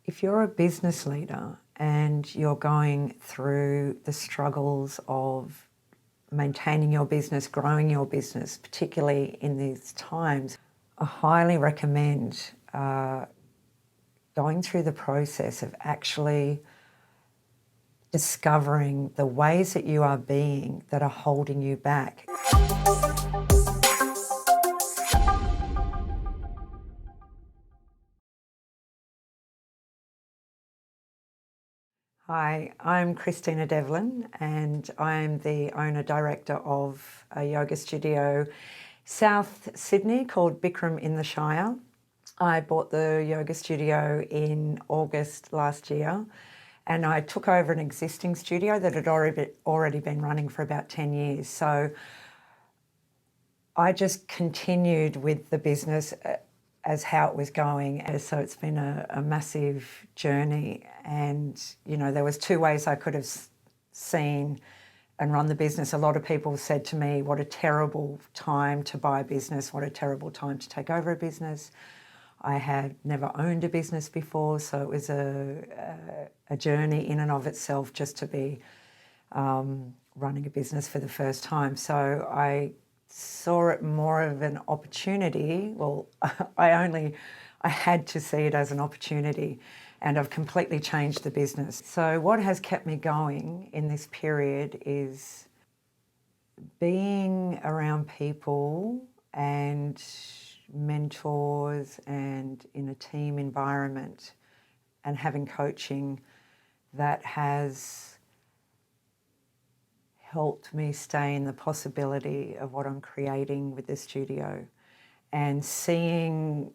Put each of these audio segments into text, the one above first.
If you're a business leader and you're going through the struggles of maintaining your business, growing your business, particularly in these times, I highly recommend going through the process of actually discovering the ways that you are being that are holding you back. Hi, I'm Kristina Devlin and I'm the owner-director of a yoga studio South Sydney called Bikram in the Shire. I bought the yoga studio in August last year and I took over an existing studio that had already been running for about 10 years. So I just continued with the business as how it was going. So it's been a massive journey, and there was two ways I could have seen and run the business. A lot of people said to me, what a terrible time to buy a business, what a terrible time to take over a business. I had never owned a business before, so it was a journey in and of itself just to be running a business for the first time. So I saw it more of an opportunity. Well, I had to see it as an opportunity, and I've completely changed the business. So what has kept me going in this period is being around people and mentors and in a team environment and having coaching that has helped me stay in the possibility of what I'm creating with the studio, and seeing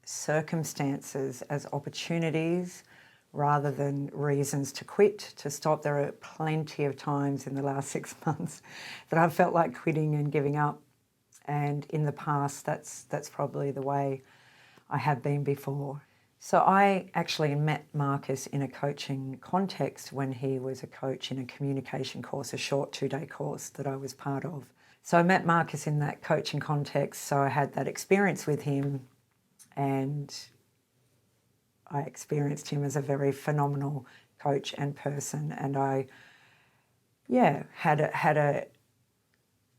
circumstances as opportunities rather than reasons to quit, to stop. There are plenty of times in the last 6 months that I've felt like quitting and giving up, and in the past that's probably the way I have been before. So I actually met Markus in a coaching context when he was a coach in a communication course, a short 2-day course that I was part of. So I met Markus in that coaching context, so I had that experience with him, and I experienced him as a very phenomenal coach and person, and I had a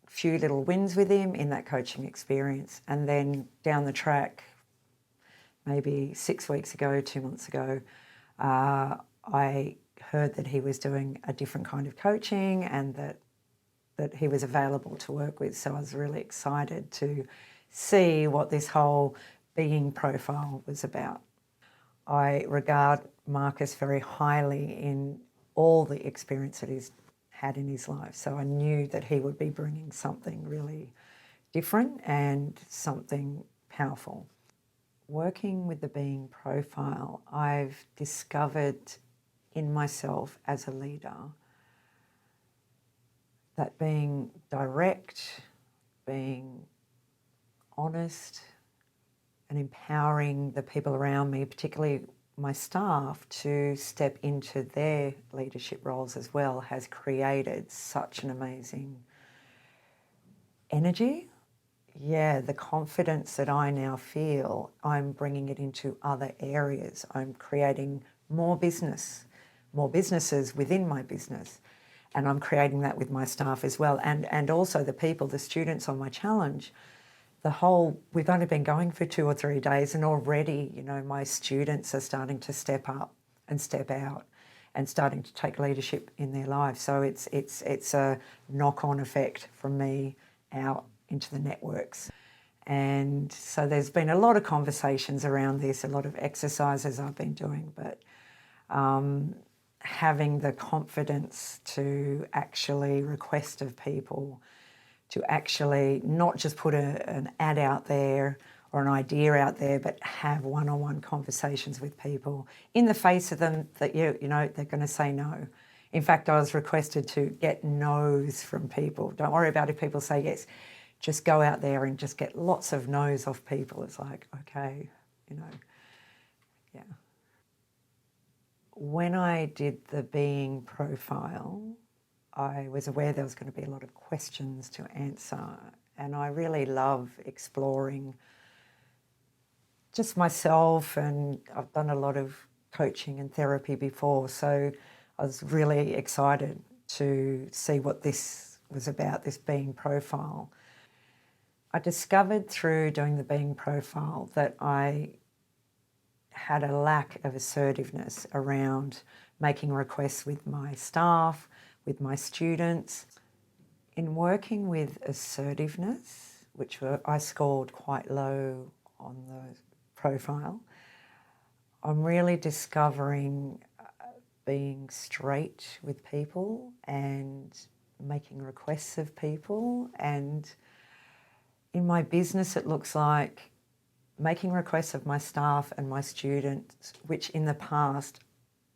few little wins with him in that coaching experience. And then down the track, maybe 6 weeks ago, 2 months ago, I heard that he was doing a different kind of coaching and that he was available to work with. So I was really excited to see what this whole being profile was about. I regard Markus very highly in all the experience that he's had in his life. So I knew that he would be bringing something really different and something powerful. Working with the being profile, I've discovered in myself as a leader that being direct, being honest, and empowering the people around me, particularly my staff, to step into their leadership roles as well, has created such an amazing energy. Yeah, the confidence that I now feel, I'm bringing it into other areas. I'm creating more businesses within my business, and I'm creating that with my staff as well, and also the people, the students on my challenge. We've only been going for 2 or 3 days, and already, my students are starting to step up and step out and starting to take leadership in their lives. So it's a knock-on effect from me out into the networks. And so there's been a lot of conversations around this, a lot of exercises I've been doing, but having the confidence to actually request of people, to actually not just put an ad out there or an idea out there, but have one-on-one conversations with people in the face of them that, they're going to say no. In fact, I was requested to get no's from people. Don't worry about if people say yes. Just go out there and just get lots of no's off people. It's like, okay, yeah. When I did the being profile, I was aware there was going to be a lot of questions to answer, and I really love exploring just myself, and I've done a lot of coaching and therapy before, so I was really excited to see what this was about, this being profile. I discovered through doing the being profile that I had a lack of assertiveness around making requests with my staff, with my students. In working with assertiveness, which I scored quite low on the profile, I'm really discovering being straight with people and making requests of people. And in my business, it looks like making requests of my staff and my students, which in the past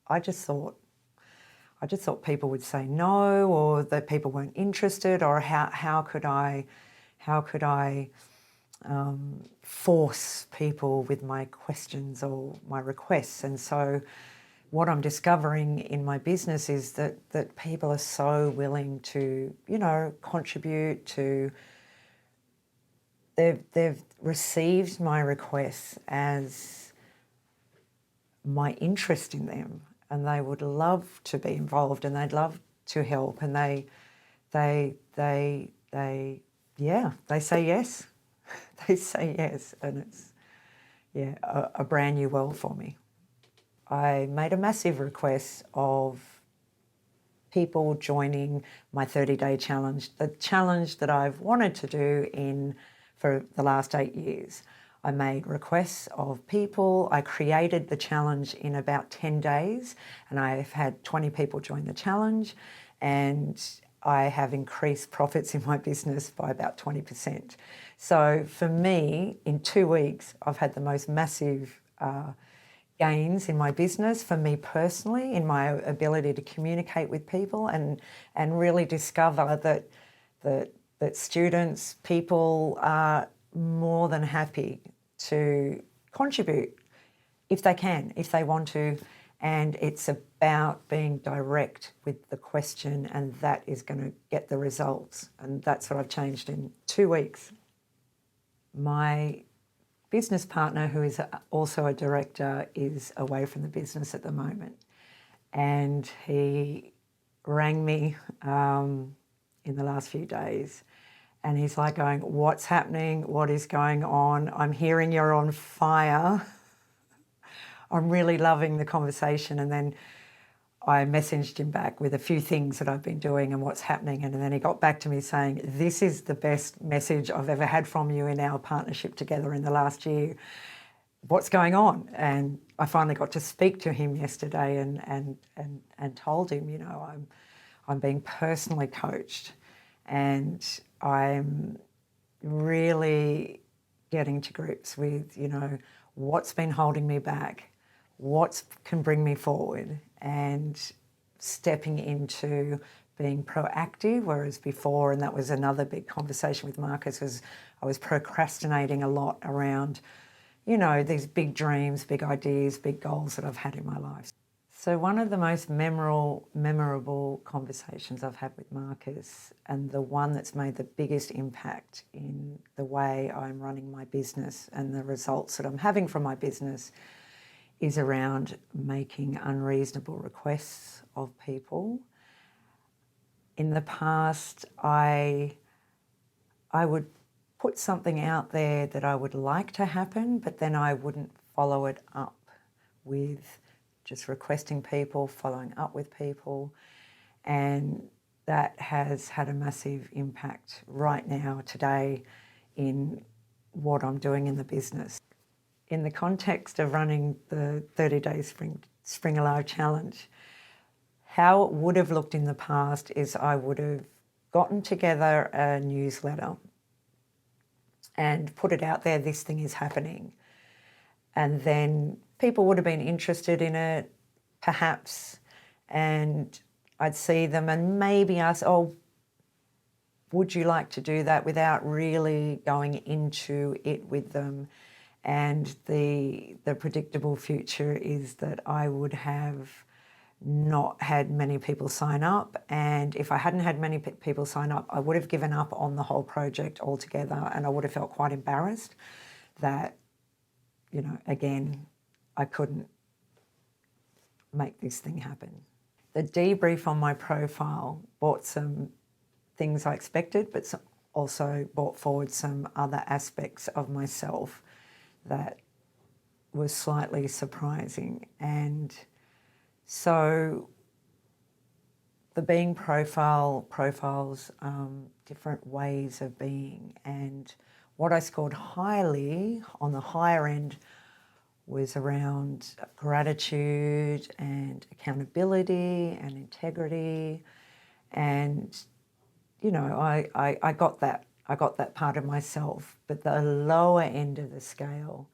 I just thought people would say no, or that people weren't interested, or how could I force people with my questions or my requests. And so what I'm discovering in my business is that people are so willing to, contribute to. They've received my requests as my interest in them, and they would love to be involved, and they'd love to help, and they say yes. They say yes, and it's a brand new world for me. I made a massive request of people joining my 30-day challenge, the challenge that I've wanted to do for the last 8 years. I made requests of people. I created the challenge in about 10 days, and I've had 20 people join the challenge, and I have increased profits in my business by about 20%. So for me, in 2 weeks, I've had the most massive gains in my business, for me personally, in my ability to communicate with people and really discover that students, people are more than happy to contribute if they can, if they want to. And it's about being direct with the question, and that is going to get the results. And that's what I've changed in 2 weeks. My business partner, who is also a director, is away from the business at the moment. And he rang me in the last few days, and he's like going, "What's happening? What is going on? I'm hearing you're on fire." I'm really loving the conversation. And then I messaged him back with a few things that I've been doing and what's happening. And then he got back to me saying, "This is the best message I've ever had from you in our partnership together in the last year. What's going on?" And I finally got to speak to him yesterday and told him, I'm being personally coached, and I'm really getting to grips with, what's been holding me back, what can bring me forward, and stepping into being proactive, whereas before, and that was another big conversation with Markus, was I was procrastinating a lot around, these big dreams, big ideas, big goals that I've had in my life. So one of the most memorable conversations I've had with Markus, and the one that's made the biggest impact in the way I'm running my business and the results that I'm having from my business, is around making unreasonable requests of people. In the past, I would put something out there that I would like to happen, but then I wouldn't follow it up with just requesting people, following up with people. And that has had a massive impact right now, today, in what I'm doing in the business. In the context of running the 30-day Spring Alive Challenge, how it would have looked in the past is I would have gotten together a newsletter and put it out there, this thing is happening. And then people would have been interested in it, perhaps, and I'd see them and maybe ask, "Oh, would you like to do that?" without really going into it with them. And the predictable future is that I would have not had many people sign up, and if I hadn't had many people sign up, I would have given up on the whole project altogether, and I would have felt quite embarrassed that, again, I couldn't make this thing happen. The debrief on my profile brought some things I expected, but also brought forward some other aspects of myself that was slightly surprising. And so the being profiles different ways of being, and what I scored highly on the higher end was around gratitude and accountability and integrity. And, you know, I got that. I got that part of myself. But the lower end of the scale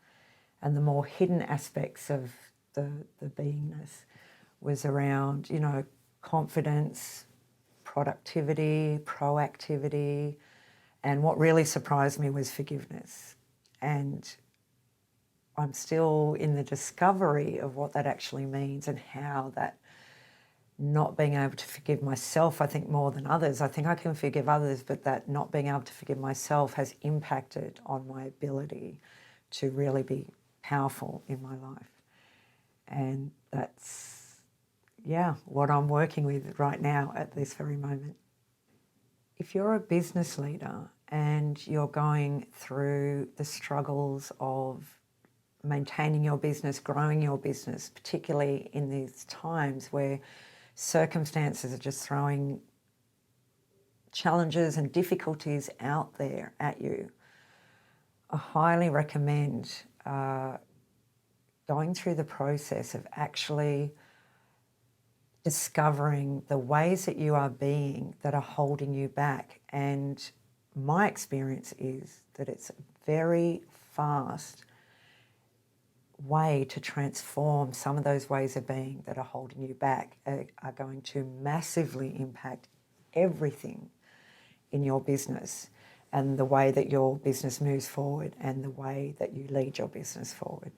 and the more hidden aspects of the beingness was around, you know, confidence, productivity, proactivity, and what really surprised me was forgiveness. And I'm still in the discovery of what that actually means and how that not being able to forgive myself, I think more than others. I think I can forgive others, but that not being able to forgive myself has impacted on my ability to really be powerful in my life. And that's, yeah, what I'm working with right now at this very moment. If you're a business leader and you're going through the struggles of maintaining your business, growing your business, particularly in these times where circumstances are just throwing challenges and difficulties out there at you, I highly recommend going through the process of actually discovering the ways that you are being that are holding you back. And my experience is that it's a very fast way to transform some of those ways of being that are holding you back, are going to massively impact everything in your business and the way that your business moves forward and the way that you lead your business forward.